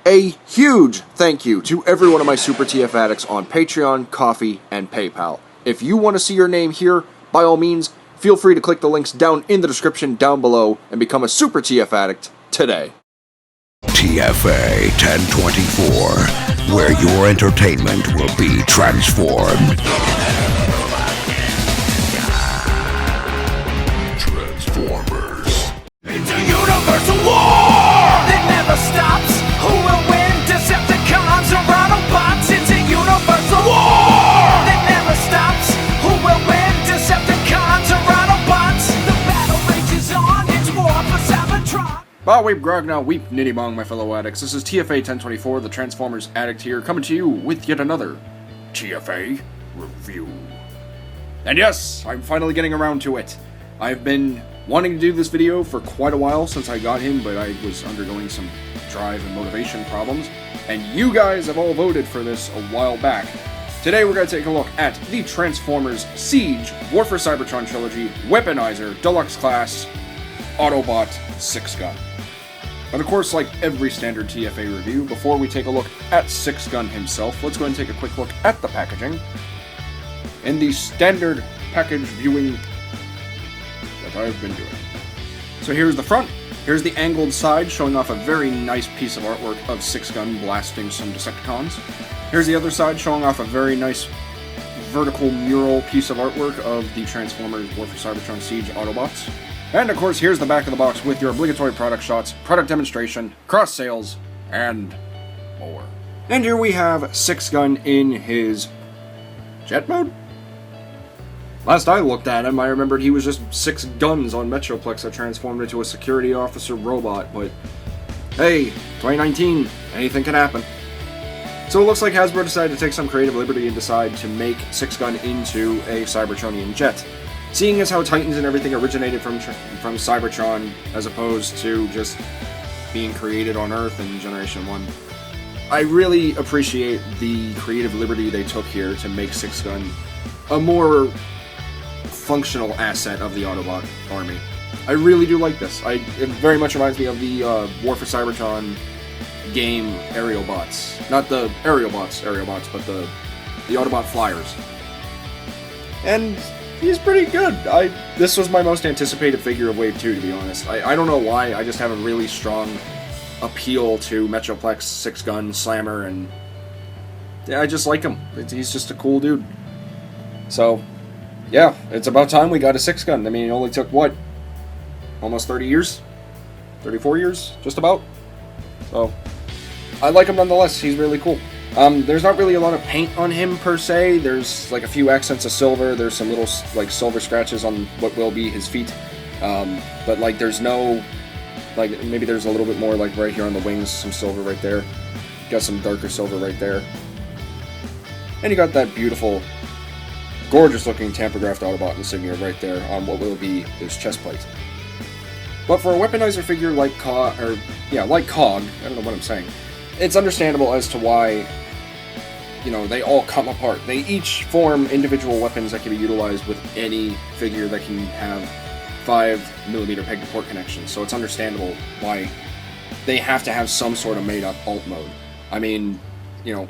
A huge thank you to every one of my Super TF addicts on Patreon, Ko-fi, and PayPal. If you want to see your name here, by all means, feel free to click the links down in the description down below and become a Super TF addict today. TFA 1024, where your entertainment will be transformed. Transformers. It's a universal war that never stops. Who will win? Decepticons or Autobots? It's a universal war that never stops. Who will win? Decepticons or Autobots? The battle rages on. It's war for Cybertron. Ba weep grog now weep nitty bong, my fellow addicts. This is TFA 1024, the Transformers addict here, coming to you with yet another TFA review. And yes, I'm finally getting around to it. I've been wanting to do this video for quite a while since I got him, but I was undergoing some drive and motivation problems, and you guys have all voted for this a while back. Today we're going to take a look at the Transformers Siege War for Cybertron Trilogy Weaponizer Deluxe Class Autobot 6-Gun. But of course, like every standard TFA review, before we take a look at 6-Gun himself, let's go ahead and take a quick look at the packaging. In the standard package viewing that I've been doing. So here's the front, here's the angled side showing off a very nice piece of artwork of 6-Gun blasting some Decepticons. Here's the other side showing off a very nice vertical mural piece of artwork of the Transformers War for Cybertron Siege Autobots. And of course, here's the back of the box with your obligatory product shots, product demonstration, cross sales, and more. And here we have 6-Gun in his jet mode? Last I looked at him, I remembered he was just 6 guns on Metroplex that transformed into a security officer robot, but hey, 2019, anything can happen. So it looks like Hasbro decided to take some creative liberty and decide to make 6-Gun into a Cybertronian jet. Seeing as how Titans and everything originated from Cybertron, as opposed to just being created on Earth in Generation 1, I really appreciate the creative liberty they took here to make 6-Gun a more functional asset of the Autobot army. I really do like this. It very much reminds me of the War for Cybertron game aerial bots. Not the aerial bots, but the Autobot flyers. And he's pretty good. This was my most anticipated figure of Wave 2, to be honest. I don't know why, I just have a really strong appeal to Metroplex, 6-Gun, Slammer, and yeah, I just like him. He's just a cool dude. So, yeah, it's about time we got a 6-Gun. I mean, it only took, what, almost 30 years? 34 years? Just about? So, I like him nonetheless. He's really cool. There's not really a lot of paint on him, per se. There's, like, a few accents of silver. There's some little, like, silver scratches on what will be his feet. But, like, there's no, like, maybe there's a little bit more, like, right here on the wings, some silver right there. Got some darker silver right there. And you got that beautiful, gorgeous-looking Tamper-Graphed Autobot insignia right there on what will be his chest plate. But for a weaponizer figure like Cog, I don't know what I'm saying, it's understandable as to why, you know, they all come apart. They each form individual weapons that can be utilized with any figure that can have 5mm peg-to-port connections, so it's understandable why they have to have some sort of made-up alt mode. I mean, you know,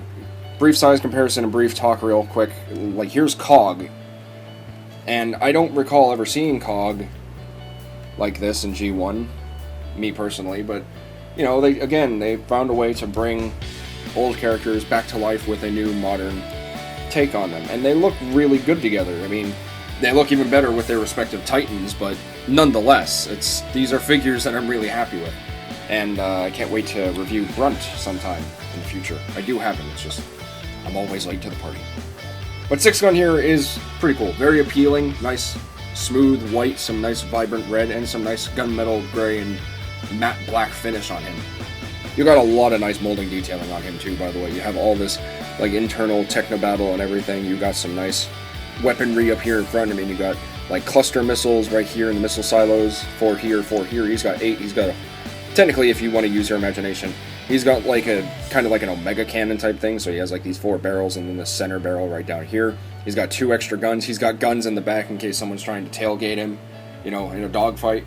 brief size comparison and brief talk real quick. Like, here's Cog, and I don't recall ever seeing Cog like this in G1, me personally, but, you know, they found a way to bring old characters back to life with a new, modern take on them, and they look really good together. I mean, they look even better with their respective Titans, but nonetheless, these are figures that I'm really happy with, and I can't wait to review Grunt sometime in the future. I do have him, it's just, I'm always late to the party. But 6-Gun here is pretty cool, very appealing, nice smooth white, some nice vibrant red, and some nice gunmetal gray and matte black finish on him. You got a lot of nice molding detailing on him too, by the way. You have all this, like, internal techno-battle and everything. You got some nice weaponry up here in front. I mean, you got, like, cluster missiles right here in the missile silos. 4 here, 4 here. He's got 8. He's got technically, if you want to use your imagination, he's got, like, a kind of like an Omega cannon type thing. So he has, like, these 4 barrels and then the center barrel right down here. He's got 2 extra guns. He's got guns in the back in case someone's trying to tailgate him, you know, in a dogfight.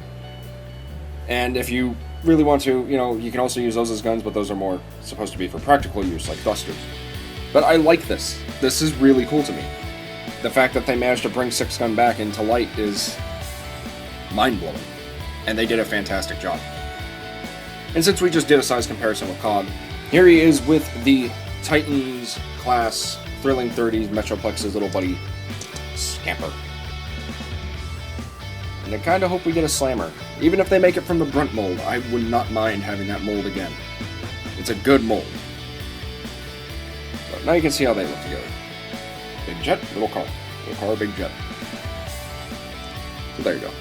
And if you really want to, you can also use those as guns, but those are more supposed to be for practical use, like thrusters. But I like this. This is really cool to me. The fact that they managed to bring 6-gun back into light is mind-blowing. And they did a fantastic job. And since we just did a size comparison with COG, here he is with the Titans class Thrilling 30s Metroplex's little buddy Scamper. And I kind of hope we get a Slammer. Even if they make it from the Brunt mold, I would not mind having that mold again. It's a good mold. So now you can see how they look together. Big jet, little car. Little car, big jet. So there you go.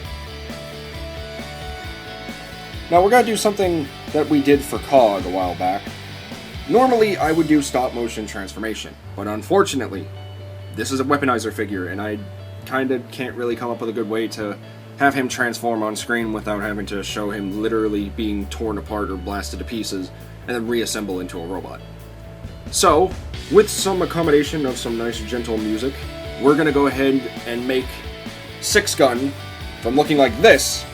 Now we're going to do something that we did for COG a while back. Normally I would do stop motion transformation, but unfortunately this is a weaponizer figure and I kind of can't really come up with a good way to have him transform on screen without having to show him literally being torn apart or blasted to pieces and then reassemble into a robot. So, with some accommodation of some nice gentle music, we're going to go ahead and make 6-gun from looking like this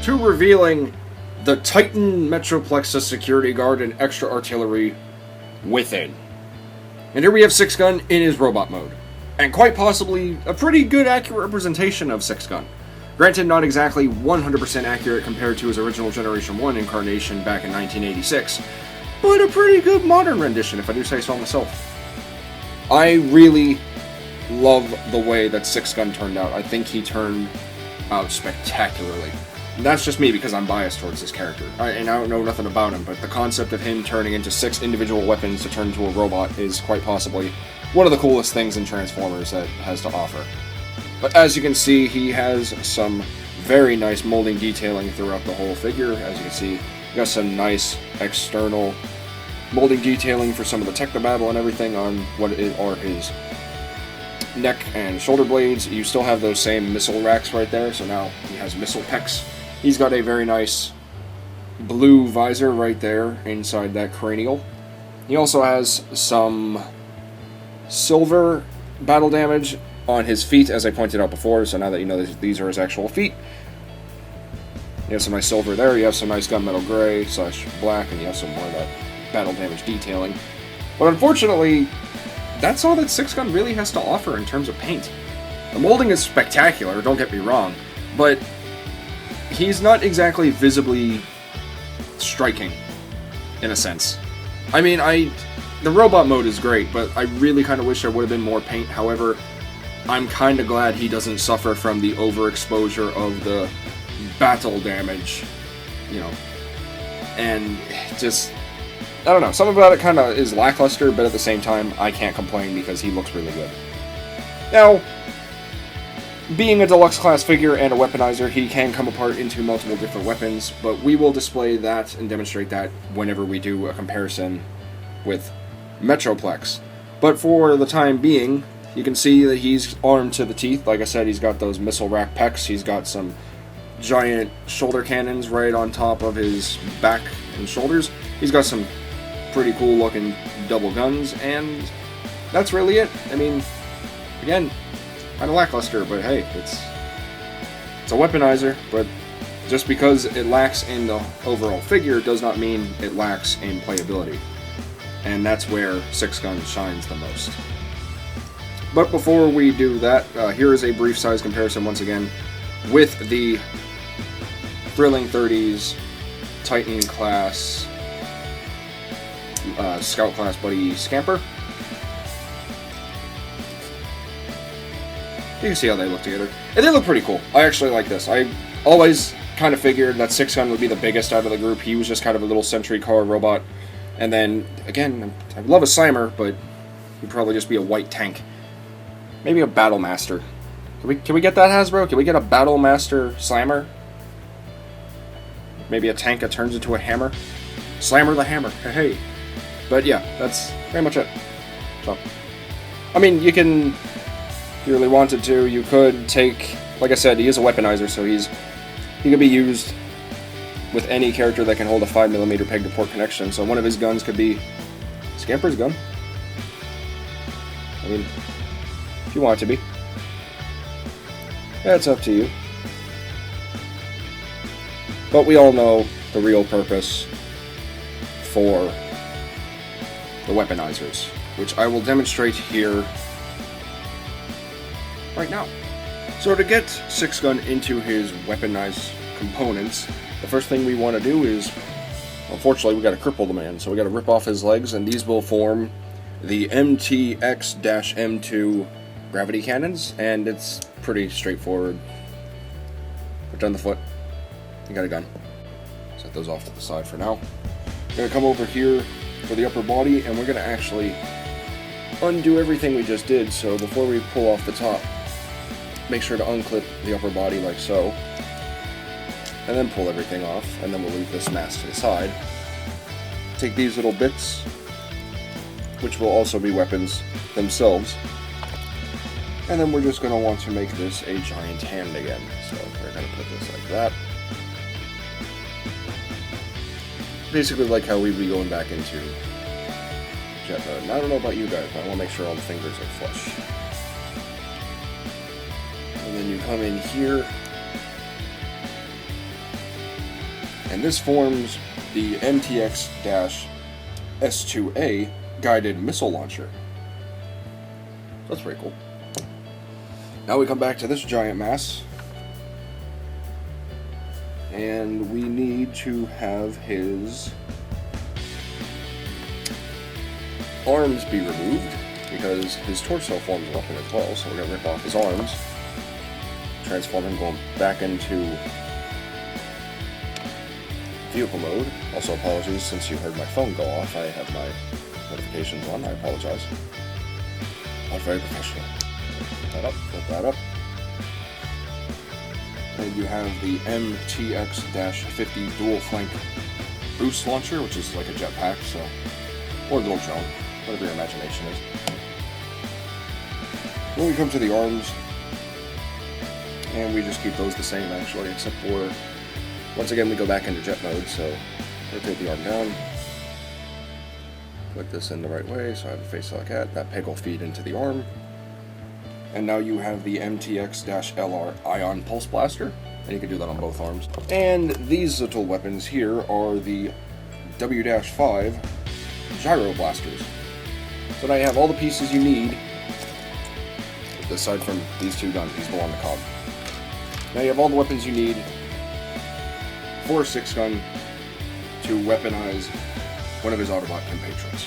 to revealing the Titan Metroplexus security guard and extra artillery within. And here we have 6-gun in his robot mode, and quite possibly a pretty good accurate representation of 6-gun. Granted, not exactly 100% accurate compared to his original Generation 1 incarnation back in 1986, but a pretty good modern rendition, if I do say so myself. I really love the way that 6-gun turned out. I think he turned out spectacularly. And that's just me because I'm biased towards this character. And I don't know nothing about him, but the concept of him turning into 6 individual weapons to turn into a robot is quite possibly one of the coolest things in Transformers that has to offer. But as you can see, he has some very nice molding detailing throughout the whole figure. As you can see, you got some nice external molding detailing for some of the Technobattle and everything on what are his neck and shoulder blades. You still have those same missile racks right there, so now he has missile pecs. He's got a very nice blue visor right there inside that cranial. He also has some silver battle damage on his feet, as I pointed out before, so now that you know these are his actual feet. You have some nice silver there, you have some nice gunmetal gray / black, and you have some more of that battle damage detailing. But unfortunately, that's all that 6-gun really has to offer in terms of paint. The molding is spectacular, don't get me wrong, but he's not exactly visibly striking, in a sense. I mean, the robot mode is great, but I really kind of wish there would have been more paint. However, I'm kind of glad he doesn't suffer from the overexposure of the battle damage, and just, I don't know, something about it kind of is lackluster, but at the same time, I can't complain because he looks really good. Now, being a deluxe class figure and a weaponizer, he can come apart into multiple different weapons, but we will display that and demonstrate that whenever we do a comparison with Metroplex. But for the time being, You can see that he's armed to the teeth. Like I said, he's got those missile rack pecs. He's got some giant shoulder cannons right on top of his back and shoulders. He's got some pretty cool looking double guns, and that's really it. I mean, again, kind of lackluster, but hey, it's a weaponizer, but just because it lacks in the overall figure does not mean it lacks in playability. And that's where Six Gun shines the most. But before we do that, here is a brief size comparison once again with the Thrilling 30s Titan class Scout class Buddy Scamper. You can see how they look together. And they look pretty cool. I actually like this. I always kind of figured that Six Gun would be the biggest out of the group. He was just kind of a little sentry car robot. And then, again, I love a Slimer, but he'd probably just be a white tank. Maybe a Battle Master. Can we get that, Hasbro? Can we get a Battle Master Slimer? Maybe a tank that turns into a hammer? Slimer the Hammer. Hey. But yeah, that's pretty much it. So, I mean, you can, if you really wanted to, you could take, like I said, he is a weaponizer, so he could be used with any character that can hold a 5mm peg to port connection. So one of his guns could be Scamper's gun. I mean, if you want it to be. That's up to you. But we all know the real purpose for the weaponizers, which I will demonstrate here right now. So to get Six Gun into his weaponized components, the first thing we want to do is, unfortunately, we got to cripple the man, so we got to rip off his legs, and these will form the MTX-M2 gravity cannons, and it's pretty straightforward. Put down the foot, you got a gun. Set those off to the side for now. We're going to come over here for the upper body, and we're going to actually undo everything we just did. So before we pull off the top, make sure to unclip the upper body like so, and then pull everything off, and then we'll leave this mass to the side. Take these little bits, which will also be weapons themselves, and then we're just going to want to make this a giant hand again. So we're going to put this like that. Basically like how we'd be going back into jet mode. And I don't know about you guys, but I want to make sure all the fingers are flush. And then you come in here, and this forms the MTX-S2A guided missile launcher. That's pretty cool. Now we come back to this giant mass, and we need to have his arms be removed because his torso forms a weapon as well. So we're going to rip off his arms, transform him going back into vehicle mode. Also, apologies since you heard my phone go off. I have my notifications on. I apologize. Not very professional. Put that up. Put that up. And you have the MTX-50 dual flank boost launcher, which is like a jetpack, so, or a little drone, whatever your imagination is. Then we come to the arms, and we just keep those the same actually, except for, once again we go back into jet mode, so rotate the arm down, put this in the right way so I have a face like that peg will feed into the arm. And now you have the MTX-LR Ion Pulse Blaster, and you can do that on both arms. And these little weapons here are the W-5 Gyro Blasters. So now you have all the pieces you need, aside from these two guns, these belong to COG. Now you have all the weapons you need for Six Gun to weaponize one of his Autobot compatriots.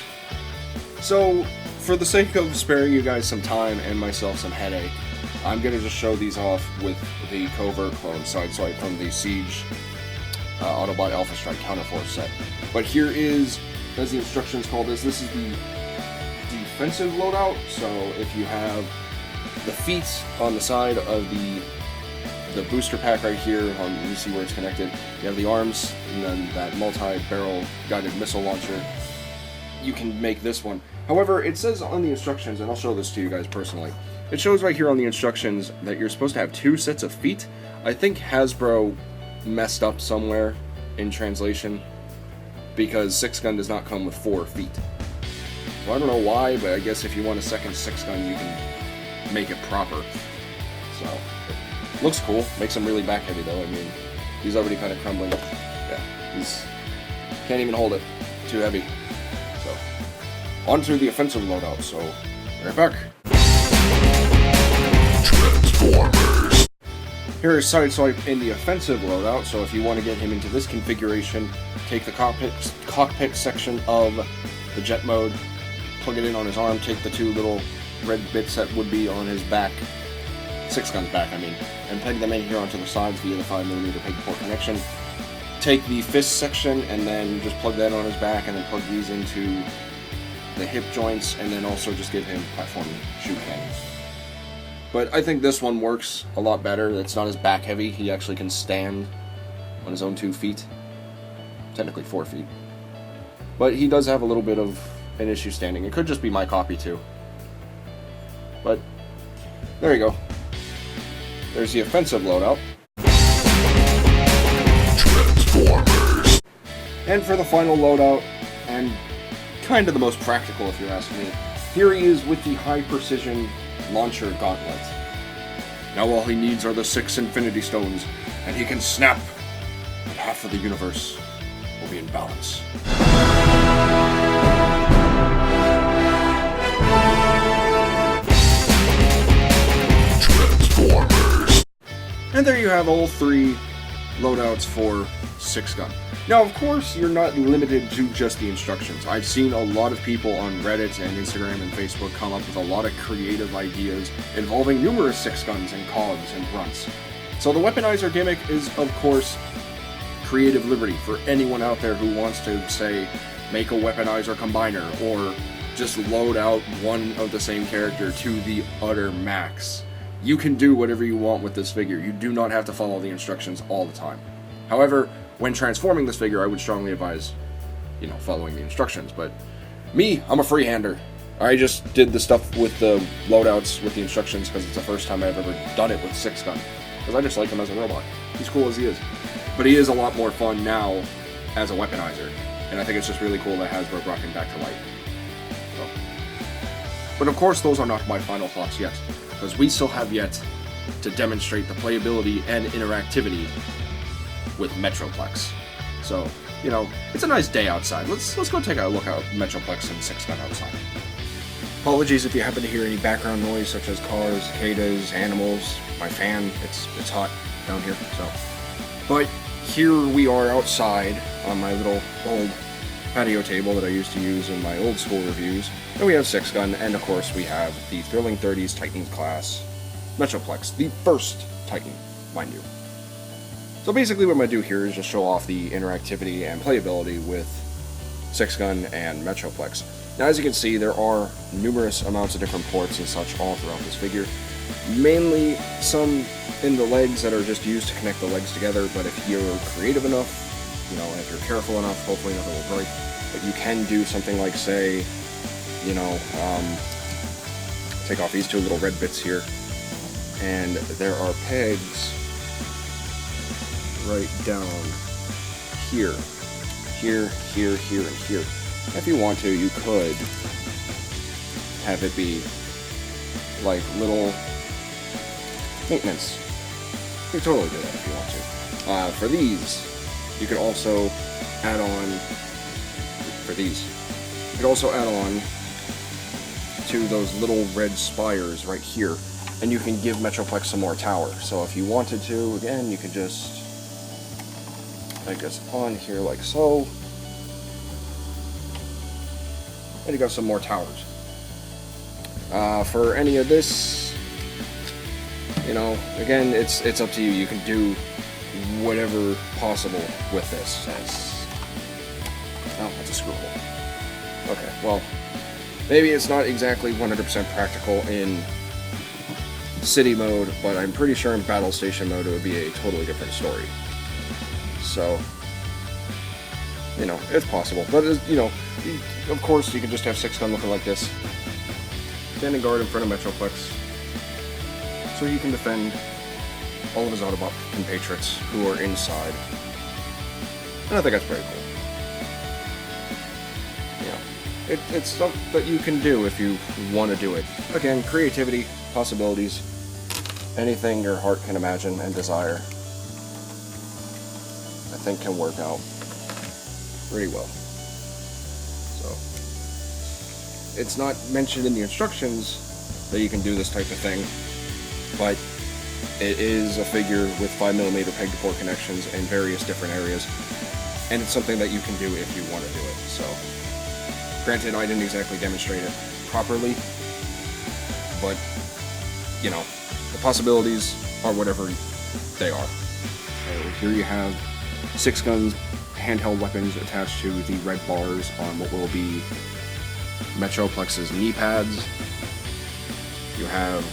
So, for the sake of sparing you guys some time and myself some headache, I'm going to just show these off with the Covert clone sideswipe from the Siege Autobot Alpha Strike Counterforce set. But here is, as the instructions call this, this is the defensive loadout. So if you have the feet on the side of the booster pack right here, you see where it's connected, you have the arms, and then that multi-barrel guided missile launcher. you can make this one. However, it says on the instructions, and I'll show this to you guys personally, it shows right here on the instructions that you're supposed to have 2 sets of feet. I think Hasbro messed up somewhere in translation, because 6-gun does not come with 4 feet. Well, I don't know why, but I guess if you want a second 6-gun, you can make it proper. So, it looks cool. Makes him really back heavy though. I mean, he's already kind of crumbling. Yeah, he's can't even hold it. Too heavy. So, onto the offensive loadout. So, right back. Transformers. Here is Sideswipe in the offensive loadout. So, if you want to get him into this configuration, take the cockpit section of the jet mode, plug it in on his arm, take the 2 little red bits that would be on his back, 6-gun's back, I mean, and peg them in here onto the sides via the 5mm peg port connection. Take the fist section and then just plug that on his back, and then plug these into the hip joints, and then also just give him platform shoe cannons. But I think this one works a lot better. It's not as back heavy. He actually can stand on his own 2 feet. Technically 4 feet. But he does have a little bit of an issue standing. It could just be my copy too. But there you go. There's the offensive loadout. Transformers. And for the final loadout, and kind of the most practical if you ask me, here he is with the high precision launcher gauntlet. Now all he needs are the 6 Infinity Stones, and he can snap, and half of the universe will be in balance. Transformers. And there you have all 3 loadouts for 6-gun. Now, of course, you're not limited to just the instructions. I've seen a lot of people on Reddit and Instagram and Facebook come up with a lot of creative ideas involving numerous 6-guns and cogs and grunts. So the weaponizer gimmick is, of course, creative liberty for anyone out there who wants to, say, make a weaponizer combiner, or just load out one of the same character to the utter max. You can do whatever you want with this figure. You do not have to follow the instructions all the time. However, when transforming this figure, I would strongly advise, following the instructions. But me, I'm a freehander. I just did the stuff with the loadouts with the instructions because it's the first time I've ever done it with 6-gun. Because I just like him as a robot. He's cool as he is. But he is a lot more fun now as a weaponizer. And I think it's just really cool that Hasbro brought him back to life. So. But of course, those are not my final thoughts yet, because we still have yet to demonstrate the playability and interactivity with Metroplex. So, it's a nice day outside. Let's go take a look at Metroplex and 6-gun outside. Apologies if you happen to hear any background noise such as cars, cicadas, animals, my fan. It's hot down here, so. But here we are outside on my little old patio table that I used to use in my old school reviews. And we have 6-gun, and of course we have the Thrilling 30s Titan class Metroplex, the first Titan, mind you. So basically what I'm going to do here is just show off the interactivity and playability with 6-gun and Metroplex. Now as you can see, there are numerous amounts of different ports and such all throughout this figure. Mainly some in the legs that are just used to connect the legs together, but if you're creative enough, if you're careful enough, hopefully nothing will break. But you can do something like, say, take off these 2 little red bits here, and there are pegs right down here, and here. If you want to, you could have it be like little maintenance. You can totally do that if you want to. For these, you could also add on, to those little red spires right here, and you can give Metroplex some more tower. So if you wanted to, again, you could just peg this on here like so, and you got some more towers. For any of this, again, it's up to you. You can do whatever possible with this. That's a screw hole. Okay, well, maybe it's not exactly 100% practical in city mode, but I'm pretty sure in battle station mode it would be a totally different story. So, You know, it's possible. But, you know, of course, you can just have 6-gun looking like this. Standing guard in front of Metroplex. So he can defend all of his Autobot compatriots who are inside. And I think that's pretty cool. You know, it's stuff that you can do if you want to do it. Again, creativity, possibilities, anything your heart can imagine and desire, I think can work out pretty well. So, it's not mentioned in the instructions that you can do this type of thing, but it is a figure with 5mm peg-to-port connections in various different areas, and it's something that you can do if you want to do it. So, granted, I didn't exactly demonstrate it properly, but, you know, the possibilities are whatever they are. So here you have 6-gun handheld weapons attached to the red bars on what will be Metroplex's knee pads. You have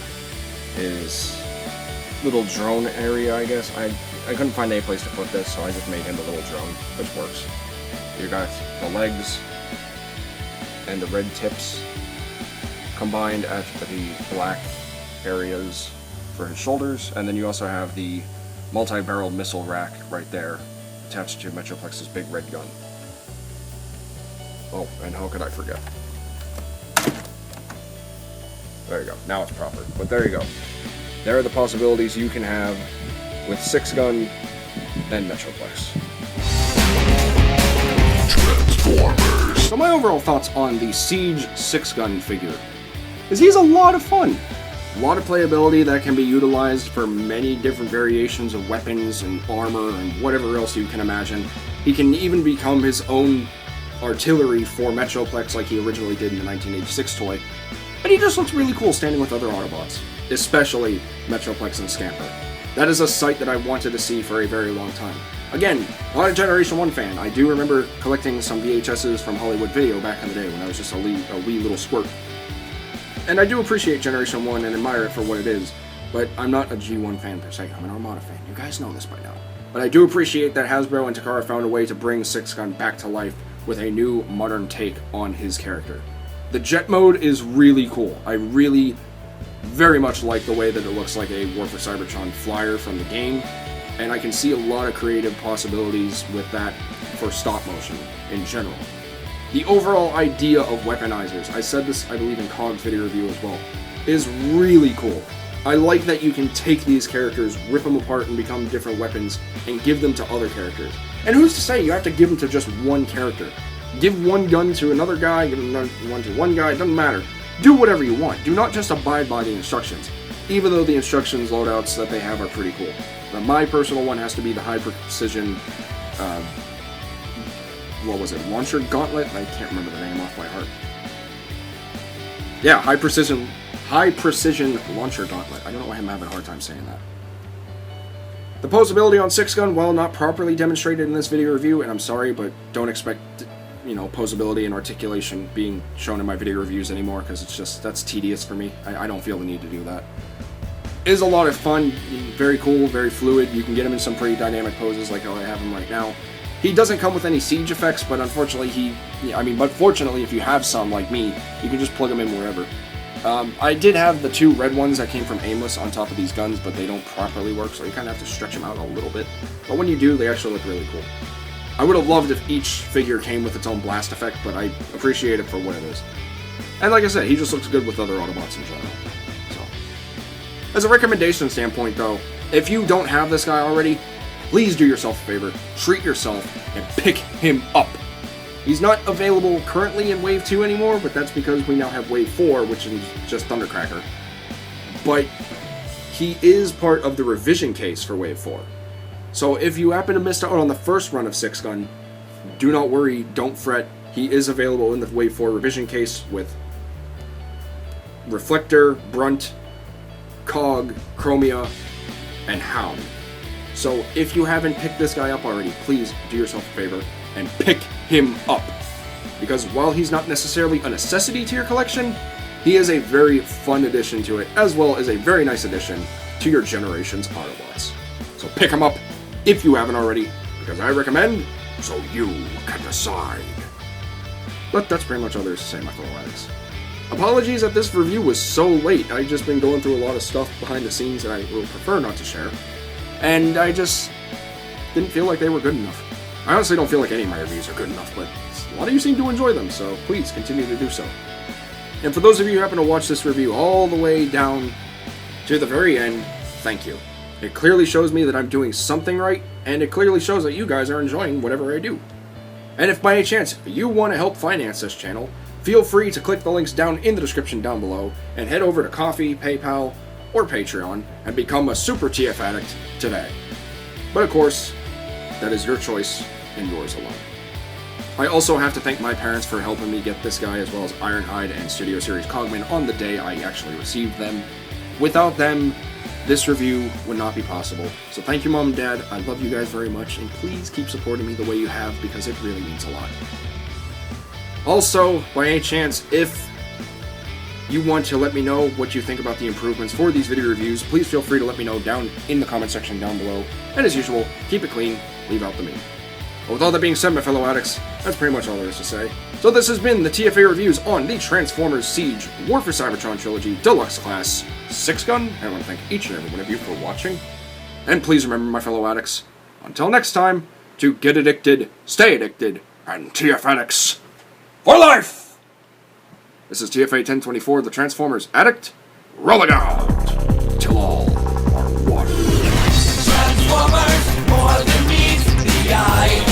his little drone area, I guess. I couldn't find any place to put this, so I just made him a little drone, which works. You got the legs and the red tips combined at the black areas for his shoulders, and then you also have the multi-barreled missile rack right there attached to Metroplex's big red gun. Oh, and how could I forget? There you go. Now it's proper. But there you go. There are the possibilities you can have with 6-gun and Metroplex. Transformers. So my overall thoughts on the Siege 6-gun figure is he's a lot of fun. A lot of playability that can be utilized for many different variations of weapons and armor and whatever else you can imagine. He can even become his own artillery for Metroplex like he originally did in the 1986 toy. And he just looks really cool standing with other Autobots, especially Metroplex and Scamper. That is a sight that I wanted to see for a very long time. Again, not a Generation 1 fan. I do remember collecting some VHSs from Hollywood Video back in the day when I was just a wee little squirt. And I do appreciate Generation 1 and admire it for what it is, but I'm not a G1 fan per se. I'm an Armada fan. You guys know this by now. But I do appreciate that Hasbro and Takara found a way to bring 6-gun back to life with a new, modern take on his character. The jet mode is really cool. I really, very much like the way that it looks like a War for Cybertron flyer from the game, and I can see a lot of creative possibilities with that for stop motion in general. The overall idea of weaponizers, I said this, I believe, in Cog's video review as well, is really cool. I like that you can take these characters, rip them apart, and become different weapons, and give them to other characters. And who's to say you have to give them to just one character? Give one gun to another guy, give another one to one guy, it doesn't matter. Do whatever you want. Do not just abide by the instructions, even though the instructions loadouts that they have are pretty cool. Now, my personal one has to be the high precision, what was it, launcher gauntlet? I can't remember the name off by heart. Yeah, high precision launcher gauntlet. I don't know why I'm having a hard time saying that. The posability on 6-gun, while not properly demonstrated in this video review, and I'm sorry, but don't expect, you know, posability and articulation being shown in my video reviews anymore, because it's just, that's tedious for me. I don't feel the need to do that. It is a lot of fun, very cool, very fluid. You can get him in some pretty dynamic poses like how I have him right now. He doesn't come with any siege effects, but unfortunately but fortunately if you have some like me, you can just plug them in wherever. I did have the 2 red ones that came from Aimless on top of these guns, but they don't properly work, so you kind of have to stretch them out a little bit. But when you do, they actually look really cool. I would have loved if each figure came with its own blast effect, but I appreciate it for what it is. And like I said, he just looks good with other Autobots in general. So, as a recommendation standpoint though, if you don't have this guy already, please do yourself a favor, treat yourself, and pick him up. He's not available currently in Wave 2 anymore, but that's because we now have Wave 4, which is just Thundercracker. But he is part of the revision case for Wave 4. So if you happen to miss out on the first run of 6-gun, do not worry, don't fret. He is available in the Wave 4 revision case with Reflector, Brunt, Cog, Chromia, and Hound. So if you haven't picked this guy up already, please do yourself a favor and pick him up. Because while he's not necessarily a necessity to your collection, he is a very fun addition to it, as well as a very nice addition to your Generations Autobots. So pick him up if you haven't already, because I recommend so you can decide. But that's pretty much all there is to say, my fellow addicts. Apologies that this review was so late. I've just been going through a lot of stuff behind the scenes that I will prefer not to share. And I just didn't feel like they were good enough. I honestly don't feel like any of my reviews are good enough, but a lot of you seem to enjoy them, so please continue to do so. And for those of you who happen to watch this review all the way down to the very end, thank you. It clearly shows me that I'm doing something right, and it clearly shows that you guys are enjoying whatever I do. And if by any chance you want to help finance this channel, feel free to click the links down in the description down below and head over to Ko-fi, PayPal, or Patreon and become a Super TF Addict today. But of course, that is your choice and yours alone. I also have to thank my parents for helping me get this guy as well as Ironhide and Studio Series Cogman on the day I actually received them. Without them, this review would not be possible. So thank you, Mom and Dad. I love you guys very much, and please keep supporting me the way you have because it really means a lot. Also, by any chance, if you want to let me know what you think about the improvements for these video reviews, please feel free to let me know down in the comment section down below. And as usual, keep it clean, leave out the meat. But with all that being said, my fellow addicts, that's pretty much all there is to say. So this has been the TFA reviews on the Transformers Siege War for Cybertron Trilogy Deluxe Class 6-Gun. I want to thank each and every one of you for watching. And please remember, my fellow addicts, until next time, to get addicted, stay addicted, and TF Addicts for life! This is TFA 1024, the Transformers Addict, rolling out till all are one. Transformers, more than meets the eye.